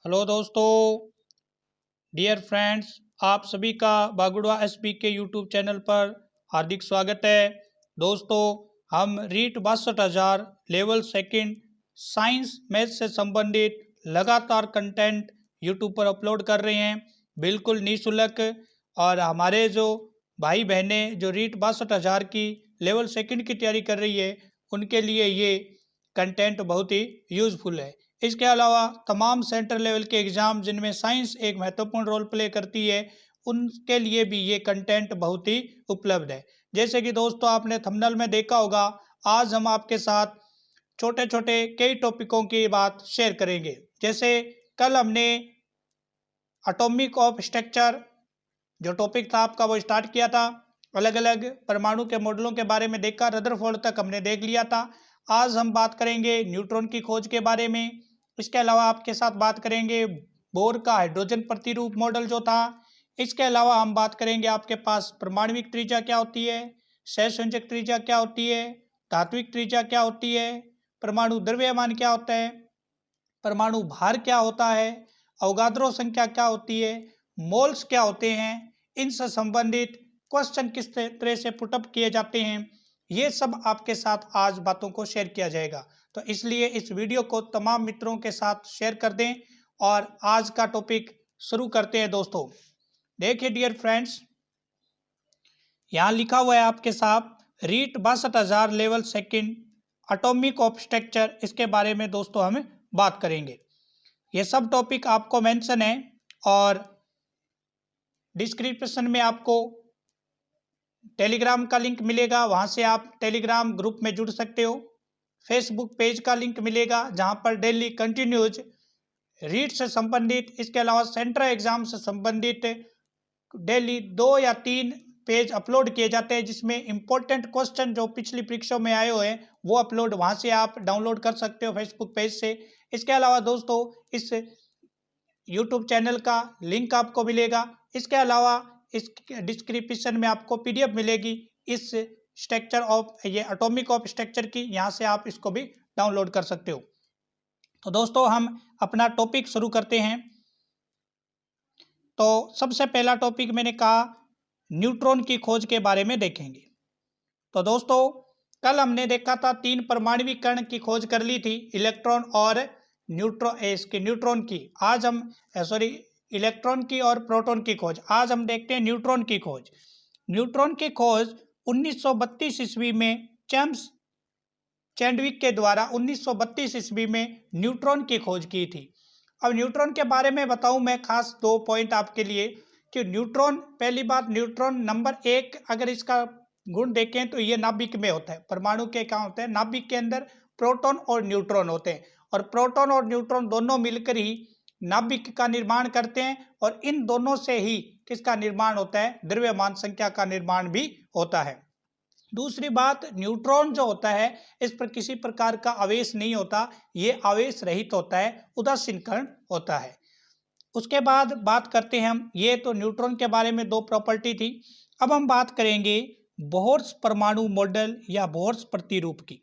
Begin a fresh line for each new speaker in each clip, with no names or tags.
Hello दोस्तों, dear friends, आप सभी का बागुड़वा एसपी के यूट्यूब चैनल पर हार्दिक स्वागत है। दोस्तों, हम REET 62,000 level second science math से संबंधित लगातार कंटेंट यूट्यूब पर अपलोड कर रहे हैं, बिल्कुल निःशुल्क। और हमारे जो भाई बहनें जो रीट 62,000 की लेवल सेकंड की तैयारी कर रही है, उनके लिए ये कंटेंट बहुत ही यूज़फुल है। इसके अलावा तमाम सेंटर लेवल के एग्ज़ाम जिनमें साइंस एक महत्वपूर्ण रोल प्ले करती है, उनके लिए भी ये कंटेंट बहुत ही उपलब्ध है। जैसे कि दोस्तों आपने थंबनेल में देखा होगा, आज हम आपके साथ छोटे-छोटे कई टॉपिकों की बात शेयर करेंगे। जैसे कल हमने एटॉमिक ऑफ स्ट्रक्चर जो टॉपिक था आपका वो स्टार्ट किया था। अलग-अलग परमाणु के मॉडलों के बारे में देखा, रदरफोर्ड तक हमने देख लिया था। आज हम बात करेंगे न्यूट्रॉन की खोज के बारे में। इसके अलावा आपके साथ बात करेंगे बोर का हाइड्रोजन प्रतिरूप मॉडल जो था। इसके अलावा हम बात करेंगे आपके पास परमाणविक त्रिज्या क्या होती है, सहसंयोजक त्रिज्या क्या होती है, धात्विक त्रिज्या क्या होती है, परमाणु द्रव्यमान क्या होता है, परमाणु भार क्या होता है, अवगाद्रो संख्या क्या होती है, मोल्स क्या होते हैं, इनसे संबंधित क्वेश्चन किस तरह से पुटअप किए जाते हैं, ये सब आपके साथ आज बातों को शेयर किया जाएगा। तो इसलिए इस वीडियो को तमाम मित्रों के साथ शेयर कर दें और आज का टॉपिक शुरू करते हैं दोस्तों। देखिए डियर फ्रेंड्स, यहाँ लिखा हुआ है आपके साथ REET 62,000 level second atomic of structure, इसके बारे में दोस्तों हम बात करेंगे। ये सब टॉपिक आपको मेंशन है और डिस्क्रिप्शन में आपको टेलीग्राम का लिंक मिलेगा, वहाँ से आप टेलीग्राम ग्रुप में जुड़ सकते हो। फेसबुक पेज का लिंक मिलेगा जहाँ पर डेली कंटिन्यूज रीट से संबंधित, इसके अलावा सेंट्रल एग्जाम से संबंधित डेली 2 या 3 पेज अपलोड किए जाते हैं, जिसमें इंपॉर्टेंट क्वेश्चन जो पिछली परीक्षाओं में आए हुए हैं वो अपलोड वहाँ से आप डाउनलोड कर सकते हो फेसबुक पेज से। इसके अलावा दोस्तों इस यूट्यूब चैनल का लिंक आपको मिलेगा। इसके अलावा इस डिस्क्रिप्शन में आपको पीडीएफ मिलेगी इस स्ट्रक्चर ऑफ ये एटॉमिक ऑफ स्ट्रक्चर की, यहाँ से आप इसको भी डाउनलोड कर सकते हो। तो दोस्तों हम अपना टॉपिक शुरू करते हैं। तो सबसे पहला टॉपिक मैंने कहा न्यूट्रॉन की खोज के बारे में देखेंगे। तो दोस्तों कल हमने देखा था 3 परमाणु कण की खोज कर ली थी, इलेक्ट्रॉन और न्यूट्रॉन की। आज हम इलेक्ट्रॉन की और प्रोटॉन की खोज। आज हम देखते हैं न्यूट्रॉन की खोज। न्यूट्रॉन की खोज 1932 ईस्वी में जेम्स चैडविक के द्वारा 1932 ईस्वी में न्यूट्रॉन की खोज की थी। अब न्यूट्रॉन के बारे में बताऊं मैं खास 2 पॉइंट आपके लिए कि न्यूट्रॉन, पहली बात न्यूट्रॉन नंबर 1 अगर इसका गुण देखें तो ये नाभिक में होता है। परमाणु के क्या होते हैं, नाभिक के अंदर प्रोटॉन और न्यूट्रॉन होते हैं और प्रोटॉन और न्यूट्रॉन दोनों मिलकर ही नाभिक का निर्माण करते हैं और इन दोनों से ही किसका निर्माण होता है, द्रव्यमान संख्या का निर्माण भी होता है। दूसरी बात, न्यूट्रॉन जो होता है इस पर किसी प्रकार का आवेश नहीं होता, ये आवेश रहित होता है, उदासीन कण होता है। उसके बाद बात करते हैं हम, ये तो न्यूट्रॉन के बारे में 2 प्रॉपर्टी थी। अब हम बात करेंगे बोहर्स परमाणु मॉडल या बोहर्स प्रतिरूप की।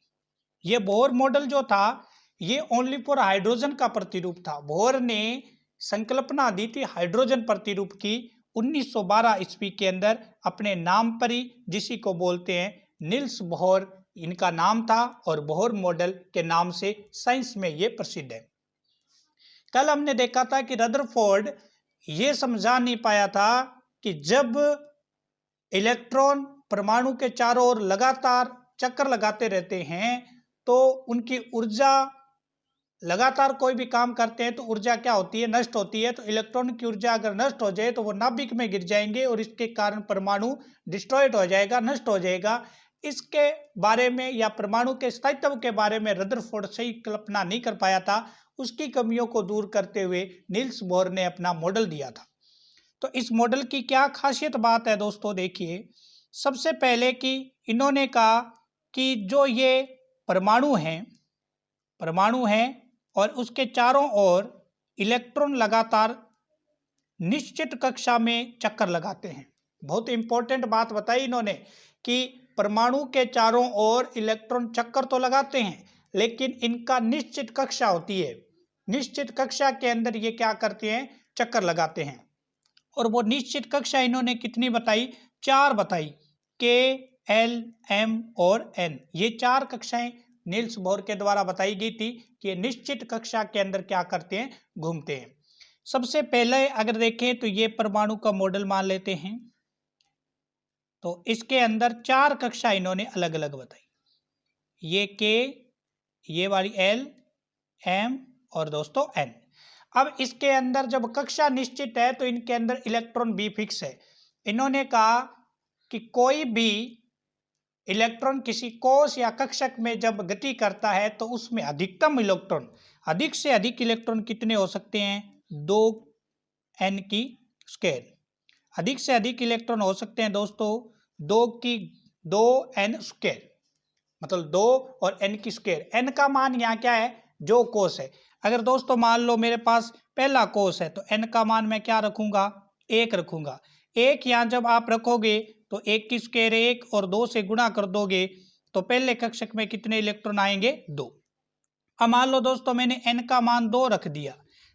ये बोहर मॉडल जो था ये ओनली फॉर हाइड्रोजन का प्रतिरूप था। बोहर ने संकल्पना दी थी हाइड्रोजन प्रतिरूप की 1912 ईस्वी के अंदर अपने नाम पर ही, जिसी को बोलते हैं निल्स बोहर इनका नाम था और बोहर मॉडल के नाम से साइंस में ये प्रसिद्ध है। कल हमने देखा था कि रदरफोर्ड ये समझा नहीं पाया था कि जब इलेक्ट्रॉन परमाणु के चारों ओर लगातार चक्कर लगाते रहते हैं तो उनकी ऊर्जा, लगातार कोई भी काम करते हैं तो ऊर्जा क्या होती है, नष्ट होती है। तो इलेक्ट्रॉन की ऊर्जा अगर नष्ट हो जाए तो वो नाभिक में गिर जाएंगे और इसके कारण परमाणु डिस्ट्रॉयड हो जाएगा, नष्ट हो जाएगा। इसके बारे में या परमाणु के स्थायित्व के बारे में रदरफोर्ड सही कल्पना नहीं कर पाया था। उसकी कमियों को दूर करते हुए नील्स बोहर ने अपना मॉडल दिया था। तो इस मॉडल की क्या खासियत बात है दोस्तों, देखिए सबसे पहले कि इन्होंने कहा कि जो ये परमाणु हैं और उसके चारों ओर इलेक्ट्रॉन लगातार निश्चित कक्षा में चक्कर लगाते हैं। बहुत इंपॉर्टेंट बात बताई इन्होंने कि परमाणु के चारों ओर इलेक्ट्रॉन चक्कर तो लगाते हैं लेकिन इनका निश्चित कक्षा होती है, निश्चित कक्षा के अंदर ये क्या करते हैं, चक्कर लगाते हैं। और वो निश्चित कक्षा इन्होंने कितनी बताई, 4 बताई, के, एल, एम और एन। ये 4 कक्षाएं नील्स बोर के द्वारा बताई गई थी कि ये निश्चित कक्षा के अंदर क्या करते हैं, घूमते हैं। सबसे पहले अगर देखें तो ये परमाणु का मॉडल मान लेते हैं। तो इसके अंदर 4 कक्षा इन्होंने अलग अलग बताई, ये के, ये वाली एल, एम और दोस्तों एन। अब इसके अंदर जब कक्षा निश्चित है तो इनके अंदर इलेक्ट्रॉन भी फिक्स है। इन्होंने कहा कि कोई भी इलेक्ट्रॉन किसी कोश या कक्षक में जब गति करता है तो उसमें अधिकतम इलेक्ट्रॉन, अधिक से अधिक इलेक्ट्रॉन कितने हो सकते हैं, 2n की स्क्वायर। अधिक से अधिक इलेक्ट्रॉन हो सकते हैं दोस्तों 2n स्क्वायर, मतलब 2 और n की स्क्वायर। n का मान यहाँ क्या है, जो कोश है। अगर दोस्तों मान लो मेरे पास पहला कोश है तो n का मान मैं क्या रखूंगा, 1 रखूंगा। 1 यहाँ जब आप रखोगे तो 1 की स्क्वायर 1 और 2 से गुणा कर दोगे तो पहले कक्षक में कितने इलेक्ट्रॉन आएंगे, 2। अब मान लो दोस्तों मैंने n का मान 2 रख दिया,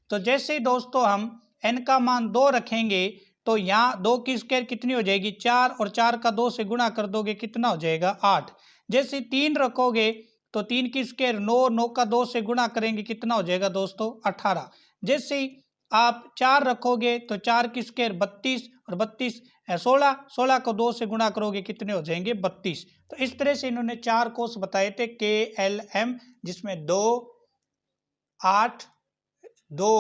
तो जैसे ही दोस्तों हम n का मान 2 रखेंगे तो यहाँ 2 की स्क्वायर कितनी हो जाएगी, 4, और 4 का 2 से गुणा कर दोगे कितना हो जाएगा, 8। जैसे 3 रखोगे तो 3 की स्क्वायर 9, 9 का 2 से गुणा करेंगे कितना हो जाएगा दोस्तों, 18। जैसे ही आप 4 रखोगे तो 4 की स्क्वायर 32 और 32 16, 16 को 2 से गुणा करोगे कितने हो जाएंगे, 32। तो इस तरह से इन्होंने 4 कोश बताए थे, के, एल, एम, जिसमें 2, 8, 2,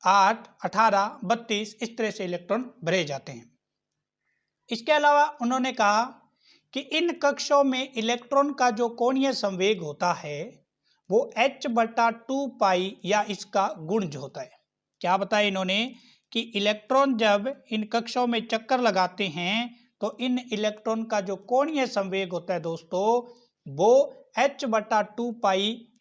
8, 18, 32 इस तरह से इलेक्ट्रॉन भरे जाते हैं। इसके अलावा उन्होंने कहा कि इन कक्षों में इलेक्ट्रॉन का जो कोणीय संवेग होता है वो h/2π या इसका गुणज होता है। क्या बताया इन्होंने कि इलेक्ट्रॉन जब इन कक्षों में चक्कर लगाते हैं तो इन इलेक्ट्रॉन का जो कोणीय संवेग होता है दोस्तों वो h/2π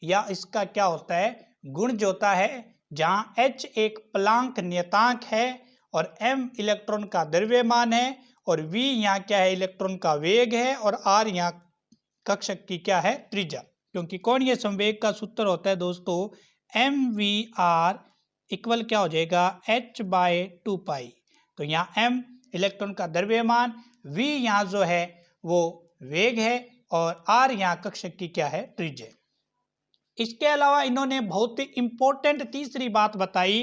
या इसका क्या होता है, गुणज होता है, जहां h एक प्लांक नियतांक है और m इलेक्ट्रॉन का द्रव्यमान है और v यहाँ क्या है, इलेक्ट्रॉन का वेग है, और r यहाँ कक्षक की क्या है, त्रिज्या। क्योंकि कोणीय संवेग का सूत्र होता है दोस्तों mvr इक्वल क्या हो जाएगा, h/2π। तो यहाँ m इलेक्ट्रॉन का द्रव्यमान, v यहाँ जो है वो वेग है और r यहाँ कक्षक की क्या है, त्रिज्या। इसके अलावा इन्होंने बहुत ही इंपॉर्टेंट तीसरी बात बताई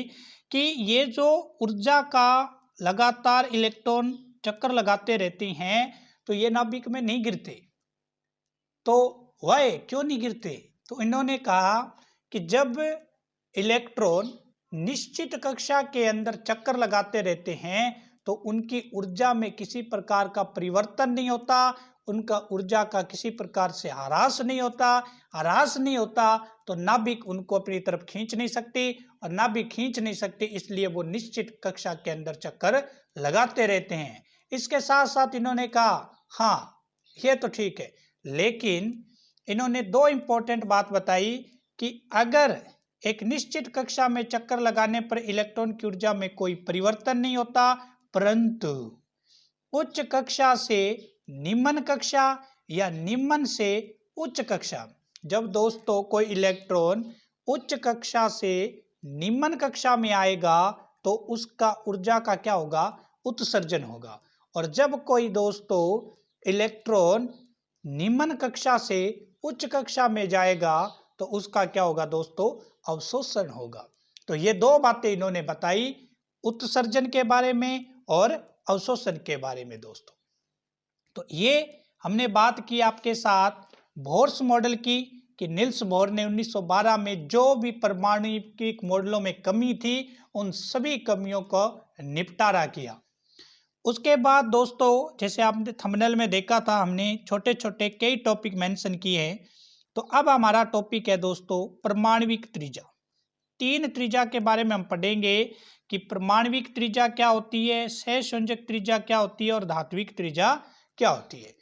कि ये जो ऊर्जा का लगातार इलेक्ट्रॉन चक्कर लगाते रहते हैं तो ये नाभिक में नहीं गिरते। तो वह क्यों नहीं गिरते, तो इन्होंने कहा कि जब इलेक्ट्रॉन निश्चित कक्षा के अंदर चक्कर लगाते रहते हैं तो उनकी ऊर्जा में किसी प्रकार का परिवर्तन नहीं होता, उनका ऊर्जा का किसी प्रकार से ह्रास नहीं होता। ह्रास नहीं होता तो नाभिक उनको अपनी तरफ खींच नहीं सकती, और नाभिक खींच नहीं सकती इसलिए वो निश्चित कक्षा के अंदर चक्कर लगाते रहते हैं। इसके साथ साथ इन्होंने कहा हाँ ये तो ठीक है, लेकिन इन्होंने 2 इंपॉर्टेंट बात बताई कि अगर एक निश्चित कक्षा में चक्कर लगाने पर इलेक्ट्रॉन की ऊर्जा में कोई परिवर्तन नहीं होता, परंतु उच्च कक्षा से निम्न कक्षा या निम्न से उच्च कक्षा, जब दोस्तों कोई इलेक्ट्रॉन उच्च कक्षा से निम्न कक्षा में आएगा तो उसका ऊर्जा का क्या होगा, उत्सर्जन होगा। और जब कोई दोस्तों इलेक्ट्रॉन निम्न कक्षा से उच्च कक्षा में जाएगा तो उसका क्या होगा दोस्तों, अवशोषण होगा। तो ये 2 बातें इन्होंने बताई, उत्सर्जन के बारे में और अवशोषण के बारे में दोस्तों। तो ये हमने बात की आपके साथ बोर्स मॉडल की कि नील्स बोर ने 1912 में जो भी परमाणुिक मॉडलों में कमी थी उन सभी कमियों को निपटारा किया। उसके बाद दोस्तों जैसे आपने थंबनेल में देखा था, हमने छोटे छोटे कई टॉपिक मेंशन किए हैं। तो अब हमारा टॉपिक है दोस्तों परमाणुिक त्रिज्या। 3 त्रिज्या के बारे में हम पढ़ेंगे कि परमाणुिक त्रिज्या क्या होती है, सहसंयोजक त्रिज्या क्या होती है और धात्विक त्रिज्या क्या होती है।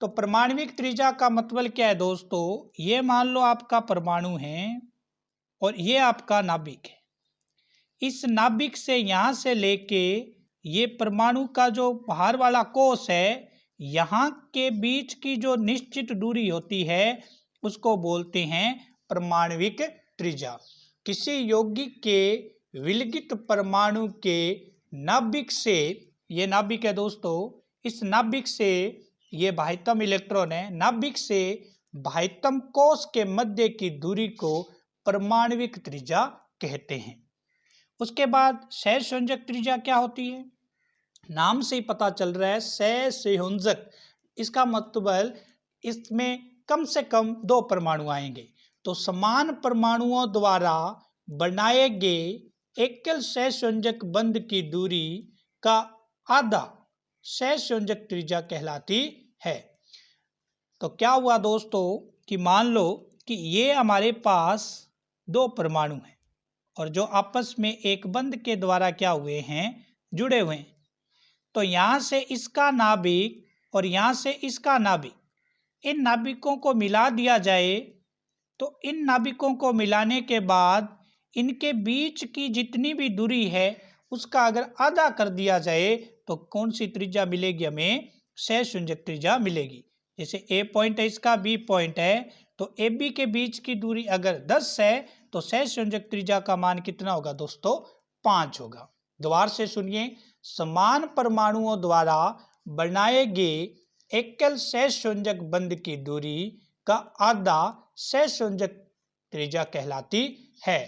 तो परमाणुिक त्रिज्या का मतलब क्या है दोस्तों, ये मान लो आपका परमाणु है और ये आपका नाभिक है। इस नाभिक से यहां से लेके ये परमाणु का जो बाहर वाला कोश है, यहाँ के बीच की जो निश्चित दूरी होती है उसको बोलते हैं परमाणुिक त्रिज्या। किसी यौगिक के विलगित परमाणु के नाभिक से, ये नाभिक है दोस्तों, इस नाभिक से, ये बाह्यतम इलेक्ट्रॉन है, नाभिक से बाह्यतम कोश के मध्य की दूरी को परमाणविक त्रिज्या कहते हैं। उसके बाद सहसंयोजक त्रिज्या क्या होती है? नाम से ही पता चल रहा है, सहसंयोजक, इसका मतलब इसमें कम से कम 2 परमाणु आएंगे। तो समान परमाणुओं द्वारा बनाए गए एकल सहसंयोजक बंध की दूरी का आधा सहसंयोजक त्रिज्या कहलाती है। तो क्या हुआ दोस्तों कि मान लो कि ये हमारे पास 2 परमाणु हैं और जो आपस में एक बंध के द्वारा क्या हुए हैं, जुड़े हुए हैं। तो यहां से इसका नाभिक और यहां से इसका नाभिक, इन नाभिकों को मिला दिया जाए तो इन नाभिकों को मिलाने के बाद इनके बीच की जितनी भी दूरी है उसका अगर आधा कर दिया जाए तो कौन सी त्रिज्या मिलेगी? हमें सहसंयोजक त्रिज्या मिलेगी। जैसे ए पॉइंट है इसका, बी पॉइंट है, तो ए बी के बीच की दूरी अगर 10 है तो सहसंयोजक त्रिज्या का मान कितना होगा दोस्तों? 5 होगा। दोबारा से सुनिए, समान परमाणुओं द्वारा बनाए गए एकल सहसंयोजक बंध की दूरी का आधा सहसंयोजक त्रिज्या कहलाती है।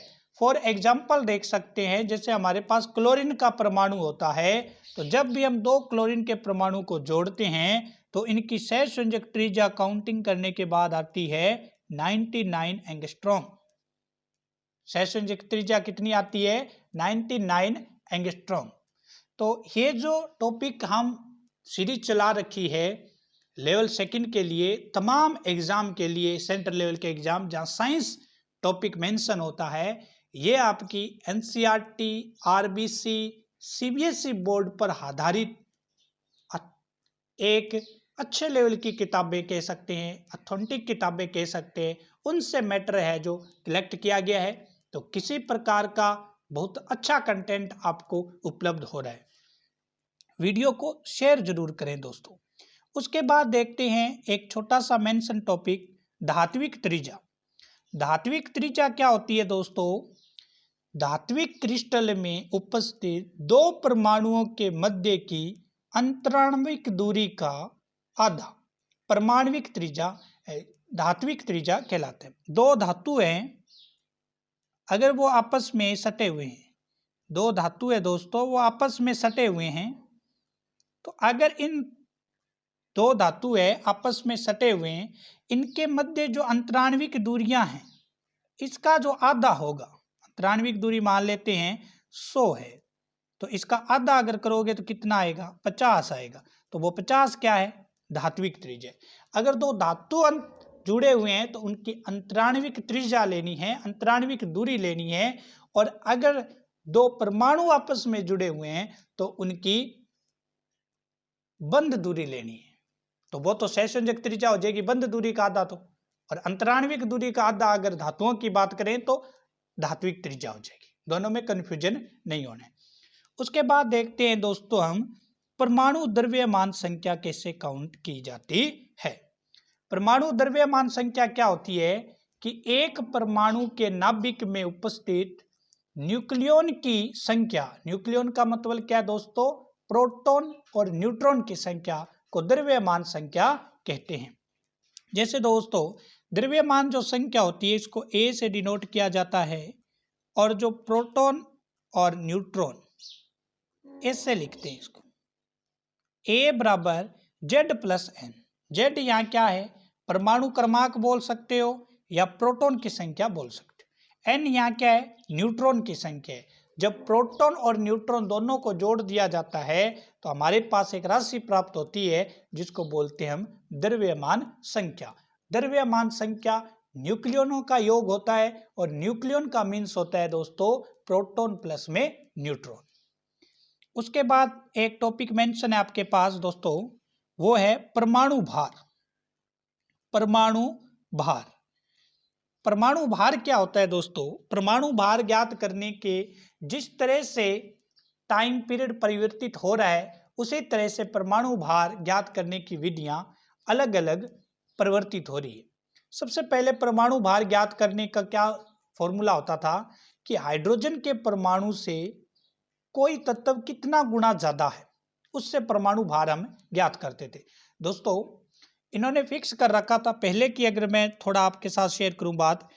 फॉर एग्जाम्पल देख सकते हैं, जैसे हमारे पास क्लोरीन का परमाणु होता है, तो जब भी हम 2 क्लोरीन के परमाणु को जोड़ते हैं तो इनकी सहसंयोजक त्रिज्या काउंटिंग करने के बाद आती है 99 एंगस्ट्रॉम। सहसंयोजक त्रिज्या कितनी आती है? 99 एंगस्ट्रॉम। तो ये जो टॉपिक हम सीरीज चला रखी है लेवल 2 के लिए, तमाम एग्जाम के लिए, सेंट्रल लेवल के एग्जाम जहां साइंस टॉपिक मेंशन होता है, ये आपकी एनसीईआरटी, आरबीसी, सीबीएसई बोर्ड पर आधारित एक अच्छे लेवल की किताबें कह सकते हैं, अथेंटिक किताबें कह सकते हैं, उनसे मैटर है जो कलेक्ट किया गया है। तो किसी प्रकार का बहुत अच्छा कंटेंट आपको उपलब्ध हो रहा है। वीडियो को शेयर जरूर करें दोस्तों। उसके बाद देखते हैं एक छोटा सा मेंशन टॉपिक, धात्विक त्रिज्या। धात्विक त्रिज्या क्या होती है दोस्तों? धात्विक क्रिस्टल में उपस्थित 2 परमाणुओं के मध्य की अंतराणविक दूरी का आधा परमाणविक त्रिज्या धात्विक त्रिज्या कहलाते हैं। 2 धातु हैं, अगर वो आपस में सटे हुए हैं, 2 धातु है दोस्तों, वो आपस में सटे हुए हैं, तो अगर इन 2 धातु है आपस में सटे हुए हैं, इनके मध्य जो अंतराणविक दूरियां हैं, इसका जो आधा होगा, अंतराणविक दूरी मान लेते हैं 100 है, तो इसका आधा अगर करोगे तो कितना आएगा? 50 आएगा। तो वो 50 क्या है? धात्विक त्रिज्या। अगर 2 धातु जुड़े हुए हैं तो उनकी अंतराणविक त्रिज्या लेनी है, अंतराणविक दूरी लेनी है, और अगर 2 परमाणु आपस में जुड़े हुए हैं तो उनकी बंध दूरी लेनी है। तो वो तो सहसंयोजक त्रिज्या हो जाएगी बंध दूरी का आधा, तो और अंतराणविक दूरी का आधा अगर धातुओं की बात करें तो धात्विक त्रिज्या हो जाएगी। दोनों में कंफ्यूजन नहीं होना है। उसके बाद देखते हैं दोस्तों हम परमाणु द्रव्यमान संख्या कैसे काउंट की जाती है। परमाणु द्रव्यमान संख्या क्या होती है कि एक परमाणु के नाभिक में उपस्थित न्यूक्लियॉन की संख्या, न्यूक्लियॉन का मतलब क्या है दोस्तों? प्रोटॉन और न्यूट्रॉन की संख्या को द्रव्यमान संख्या कहते हैं। जैसे दोस्तों द्रव्यमान जो संख्या होती है इसको ए से डिनोट किया जाता है, और जो प्रोटॉन और न्यूट्रॉन ऐसे लिखते हैं इसको, ए बराबर जेड प्लस एन। जेड यहाँ क्या है? परमाणु क्रमांक बोल सकते हो या प्रोटॉन की संख्या बोल सकते हो। एन यहाँ क्या है? न्यूट्रॉन की संख्या है। जब प्रोटॉन और न्यूट्रॉन दोनों को जोड़ दिया जाता है तो हमारे पास एक राशि प्राप्त होती है जिसको बोलते हैं हम द्रव्यमान संख्या। द्रव्यमान संख्या न्यूक्लियनों का योग होता है, और न्यूक्लियन का मीन्स होता है दोस्तों प्रोटॉन प्लस में न्यूट्रॉन। उसके बाद एक टॉपिक मेंशन है आपके पास दोस्तों, वो है परमाणु भार। परमाणु भार, परमाणु भार क्या होता है दोस्तों? परमाणु भार ज्ञात करने के जिस तरह से टाइम पीरियड परिवर्तित हो रहा है उसी तरह से परमाणु भार ज्ञात करने की विधियां अलग अलग परिवर्तित हो रही है। सबसे पहले परमाणु भार ज्ञात करने का क्या फॉर्मूला होता था कि हाइड्रोजन के परमाणु से कोई तत्व कितना गुना ज्यादा है, उससे परमाणु भार हम ज्ञात करते थे। दोस्तों इन्होंने फिक्स कर रखा था पहले की, अगर मैं थोड़ा आपके साथ शेयर करूं बात,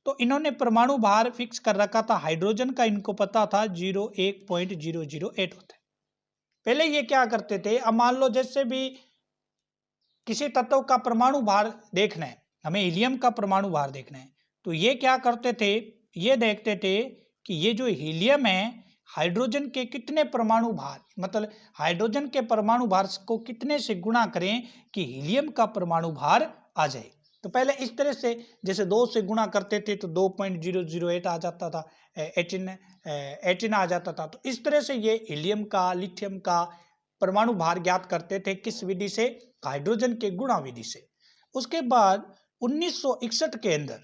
तो इन्होंने परमाणु भार फिक्स कर रखा था हाइड्रोजन का, इनको पता था 1.008 होता है। पहले ये क्या करते थे, अब मान लो जैसे भी किसी तत्व का परमाणु भार देखना है, हमें हीलियम का परमाणु भार देखना है, तो ये क्या करते थे, ये देखते थे कि ये जो हीलियम है हाइड्रोजन के कितने परमाणु भार, मतलब हाइड्रोजन के परमाणु भार को कितने से गुणा करें कि हीलियम का परमाणु भार आ जाए। तो पहले इस तरह से जैसे 2 से गुणा करते थे तो 2.008 आ जाता था, 18 आ जाता था। तो इस तरह से ये हीलियम का, लिथियम का परमाणु भार ज्ञात करते थे, किस विधि से, हाइड्रोजन के गुणा विधि से। उसके बाद 1961 के अंदर,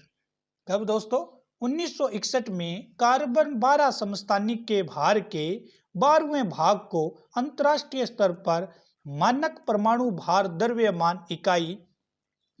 कब दोस्तों, 1961 में कार्बन 12 समस्थानिक के भार के 12वें भाग को अंतरराष्ट्रीय स्तर पर मानक परमाणु भार द्रव्यमान इकाई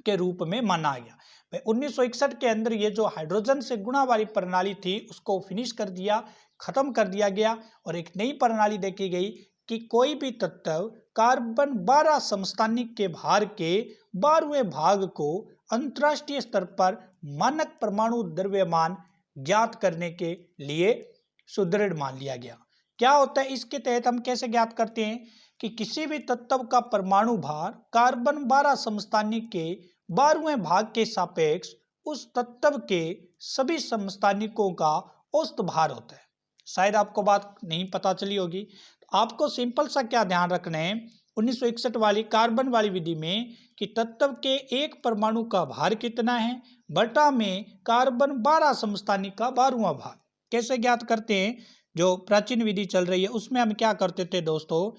के रूप में माना गया। 1961 के अंदर ये जो हाइड्रोजन से गुणा वाली प्रणाली थी उसको फिनिश कर दिया, खत्म कर दिया गया, और एक नई प्रणाली देखी गई कि कोई भी तत्व कार्बन 12 समस्थानिक के भार के 12वें भाग को अंतरराष्ट्रीय स्तर पर मानक परमाणु द्रव्यमान ज्ञात करने के लिए सुदृढ़ मान लिया गया। क्या होता है, इसके तहत हम कैसे ज्ञात करते हैं कि किसी भी तत्व का परमाणु भार कार्बन 12 समस्थानिक के 12वें भाग के सापेक्ष उस तत्व के सभी समस्थानिकों का औसत भार होता है। शायद आपको बात नहीं पता चली होगी, तो आपको सिंपल सा क्या ध्यान रखना है 1961 वाली कार्बन वाली विधि में कि तत्व के एक परमाणु का भार कितना है बटा में कार्बन 12 समस्थानिक का 12वां भाग। कैसे ज्ञात करते हैं, जो प्राचीन विधि चल रही है उसमें हम क्या करते थे दोस्तों,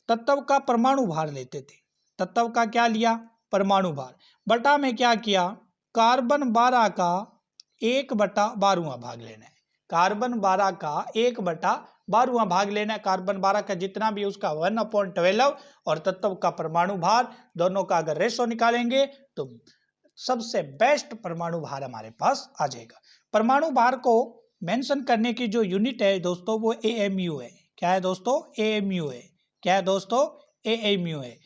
तत्व का परमाणु भार लेते थे, तत्व का क्या लिया, परमाणु भार, बटा में क्या किया, कार्बन 12 का 1/12वां भाग लेना है, कार्बन 12 का 1/12वां भाग लेना है, कार्बन 12 का जितना भी उसका 1/12 और तत्व का परमाणु भार, दोनों का अगर रेशो निकालेंगे तो सबसे बेस्ट परमाणु भार हमारे पास आ जाएगा। परमाणु भार को मेंशन करने की जो यूनिट है दोस्तों वो AMU है। क्या है दोस्तों, AMU है। क्या है दोस्तों, AMU है।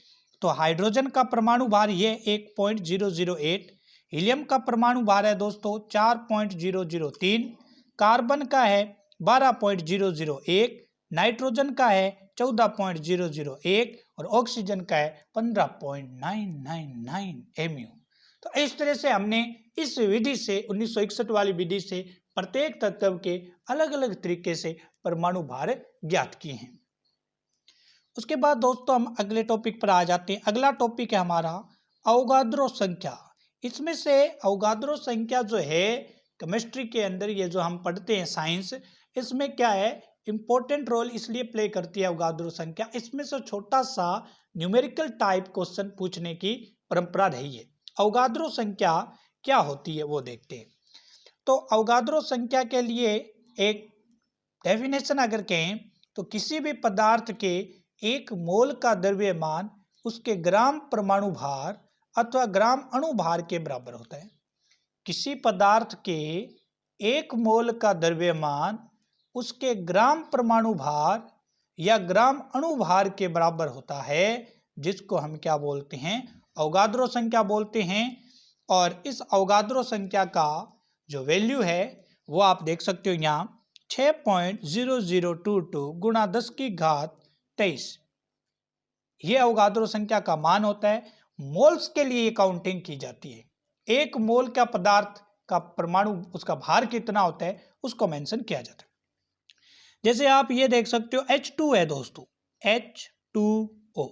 तो हाइड्रोजन का परमाणु भार ये 1.008, हीलियम का परमाणु भार है दोस्तों 4.003, कार्बन का है 12.001, नाइट्रोजन का है 14.001 और ऑक्सीजन का है 15.999 MU। तो इस तरह से हमने इस विधि से 1961 वाली विधि से प्रत्येक तत्व के अलग अलग तरीके से परमाणु भार ज्ञात किए हैं। उसके बाद दोस्तों हम अगले टॉपिक पर आ जाते हैं। अगला टॉपिक है हमारा अवोगाद्रो संख्या। इसमें से अवोगाद्रो संख्या जो है केमिस्ट्री के अंदर, ये जो हम पढ़ते हैं साइंस, इसमें क्या है इंपॉर्टेंट रोल इसलिए प्ले करती है अवोगाद्रो संख्या। इसमें से छोटा सा न्यूमेरिकल टाइप क्वेश्चन पूछने की परंपरा रही है। अवोगाद्रो संख्या क्या होती है वो देखते हैं। तो अवोगाद्रो संख्या के लिए एक डेफिनेशन अगर कहें तो किसी भी पदार्थ के एक मोल का द्रव्यमान उसके ग्राम परमाणु भार अथवा ग्राम अणु भार के बराबर होता है। किसी पदार्थ के एक मोल का द्रव्यमान उसके ग्राम परमाणु भार या ग्राम अणु भार के बराबर होता है, जिसको हम क्या बोलते हैं, अवोगाद्रो संख्या बोलते हैं। और इस अवोगाद्रो संख्या का जो वैल्यू है वो आप देख सकते हो यहाँ 6.0022 गुणा 10 की घात 23, ये अवोगाद्रो संख्या का मान होता है। मोल्स के लिए काउंटिंग की जाती है, एक मोल का पदार्थ का परमाणु उसका भार कितना होता है उसको मेंशन किया जाता है। जैसे आप ये देख सकते हो H2 है दोस्तों, H2O,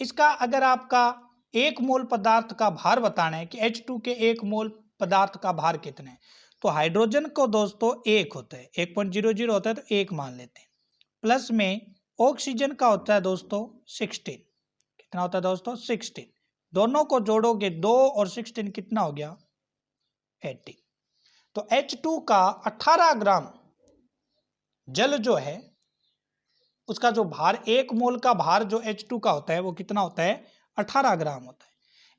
इसका अगर आपका एक मोल पदार्थ का भार बताना है कि H2 के एक मोल पदार्थ का भार कितना है, तो हाइड्रोजन को दोस्तों 1 होता है, 1.00 होता है तो 1 मान लेते हैं, प्लस में ऑक्सीजन का होता है दोस्तों 16, कितना होता है दोस्तों 16, दोनों को जोड़ोगे 2 और 16 कितना हो गया 80। तो H2 का 18 ग्राम जल जो है उसका जो भार, एक मोल का भार जो H2 का होता है वो कितना होता है 18 ग्राम होता है।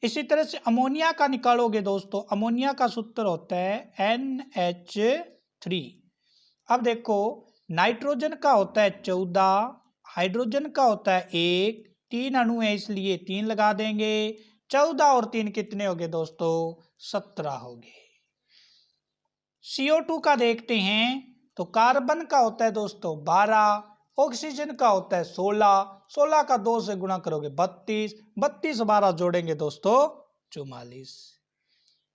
इसी तरह से अमोनिया का निकालोगे दोस्तों, अमोनिया का सूत्र होता है NH 3। अब देखो नाइट्रोजन का होता है 14, हाइड्रोजन का होता है 1, 3 अणु है इसलिए 3 लगा देंगे। 14 और 3 कितने हो गए दोस्तों? 17 हो गए। CO2 का देखते हैं तो कार्बन का होता है दोस्तों 12, ऑक्सीजन का होता है 16, 16 का 2 से गुणा करोगे 32, 32 12 जोड़ेंगे दोस्तों 44।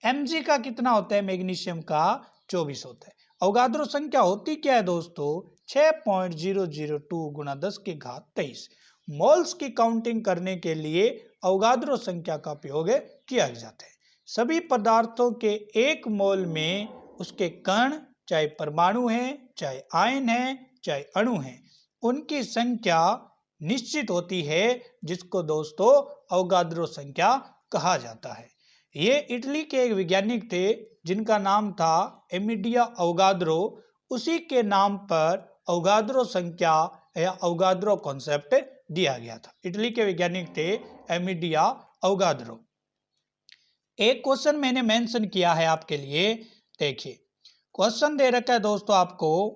Mg का कितना होता है? मैग्नीशियम का 24 होता है। अवगाद्रो संख्या होती क्या है दोस्तों? 6.002 गुणा 10 की घात 23। मोल्स की काउंटिंग करने के लिए अवगाद्रो संख्या का उपयोग किया जाता है। सभी पदार्थों के एक मोल में उसके कण, चाहे परमाणु हैं, चाहे आयन हैं, चाहे अणु हैं, उनकी संख्या निश्चित होती है, जिसको दोस्तों अवगाद्रो संख्या कहा जाता है। ये इटली के एक वैज्ञानिक थे जिनका नाम था एमिडिया अवगाद्रो। उसी के नाम पर अवगाद्रो संख्या या अवगाद्रो कॉन्सेप्ट दिया गया था। इटली के वैज्ञानिक थे एमिडिया अवगाद्रो। एक क्वेश्चन मैंने मेंशन किया है आपके लिए, देखिए क्वेश्चन दे रखा है दोस्तों आपको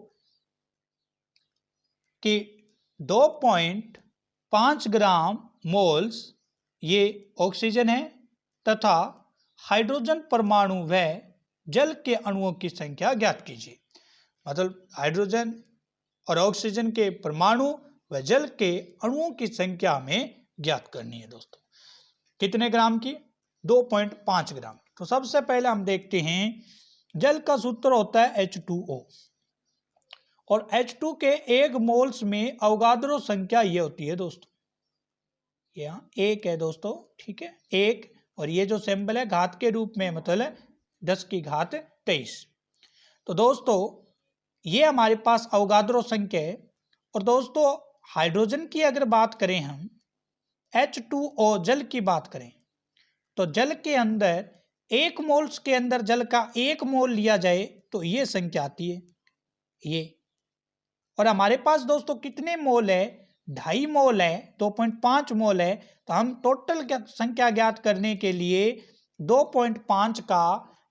कि 2.5 ग्राम मोल्स ये ऑक्सीजन है तथा हाइड्रोजन परमाणु व जल के अणुओं की संख्या ज्ञात कीजिए। मतलब हाइड्रोजन और ऑक्सीजन के परमाणु व जल के अणुओं की संख्या हमें ज्ञात करनी है दोस्तों। कितने ग्राम की? 2.5 ग्राम। तो सबसे पहले हम देखते हैं, जल का सूत्र होता है H2O और H2 के 1 मोल्स में अवगाद्रो संख्या ये होती है दोस्तों, यहाँ 1 है दोस्तों, ठीक है 1, और ये जो सिंबल है घात के रूप में, मतलब 10 की घात 23। तो दोस्तों ये हमारे पास अवगाद्रो संख्या है। और दोस्तों हाइड्रोजन की अगर बात करें हम, H2O जल की बात करें, तो जल के अंदर 1 मोल्स के अंदर जल का 1 मोल लिया जाए तो ये संख्या आती है ये। और हमारे पास दोस्तों कितने मोल है? 2.5 मोल है, 2.5 मोल है। तो हम टोटल संख्या ज्ञात करने के लिए 2.5 का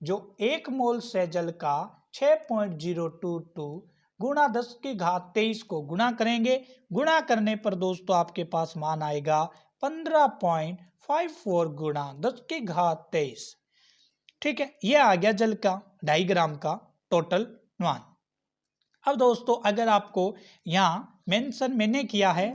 जो 1 मोल से जल का 6.022 गुणा 10 की घात 23 को गुणा करेंगे। गुणा करने पर दोस्तों आपके पास मान आएगा 15.54 गुणा 10 की घात 23। ठीक है, ये आ गया जल का 2.5 ग्राम का टोटल मान। अब दोस्तों अगर आपको यहाँ मेंशन मैंने किया है,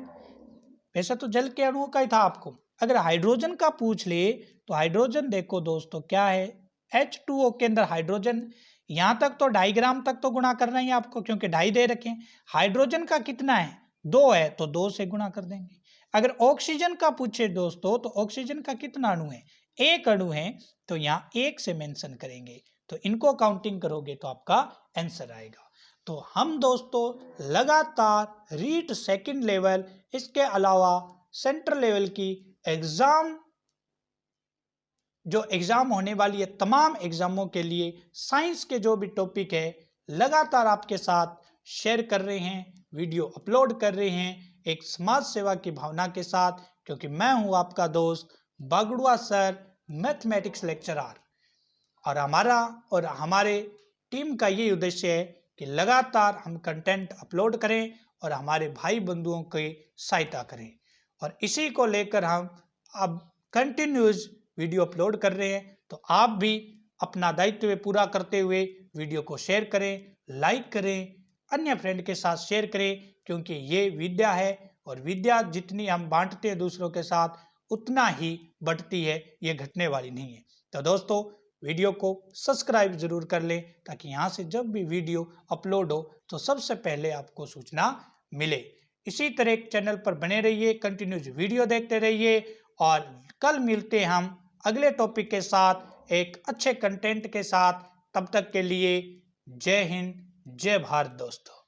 वैसे तो जल के अणुओं का ही था, आपको अगर हाइड्रोजन का पूछ ले तो हाइड्रोजन देखो दोस्तों क्या है, H2O के अंदर हाइड्रोजन, यहाँ तक तो 2.5 ग्राम तक तो गुणा करना ही आपको, क्योंकि 2.5 दे रखे हैं। हाइड्रोजन का कितना है? 2 है, तो 2 से गुणा कर देंगे। अगर ऑक्सीजन का पूछे दोस्तों तो ऑक्सीजन का कितना अणु है? 1 अणु है, तो यहाँ 1 से मेंशन करेंगे, तो इनको काउंटिंग करोगे तो आपका आंसर आएगा। तो हम दोस्तों लगातार रीट सेकंड लेवल, इसके अलावा सेंट्रल लेवल की एग्जाम जो एग्जाम होने वाली है, तमाम एग्जामों के लिए साइंस के जो भी टॉपिक है लगातार आपके साथ शेयर कर रहे हैं, वीडियो अपलोड कर रहे हैं एक समाज सेवा की भावना के साथ, क्योंकि मैं हूं आपका दोस्त बागड़ुआ सर, मैथमेटिक्स लेक्चरर। और हमारा और हमारे टीम का ये उद्देश्य है कि लगातार हम कंटेंट अपलोड करें और हमारे भाई बंधुओं की सहायता करें, और इसी को लेकर हम अब कंटिन्यूस वीडियो अपलोड कर रहे हैं। तो आप भी अपना दायित्व पूरा करते हुए वीडियो को शेयर करें, लाइक करें, अन्य फ्रेंड के साथ शेयर करें, क्योंकि ये विद्या है और विद्या जितनी हम बांटते हैं दूसरों के साथ उतना ही बढ़ती है, ये घटने वाली नहीं है। तो दोस्तों वीडियो को सब्सक्राइब जरूर कर लें, ताकि यहाँ से जब भी वीडियो अपलोड हो तो सबसे पहले आपको सूचना मिले। इसी तरह चैनल पर बने रहिए, कंटिन्यूस वीडियो देखते रहिए, और कल मिलते हैं हम अगले टॉपिक के साथ, एक अच्छे कंटेंट के साथ। तब तक के लिए जय हिंद, जय भारत दोस्तों।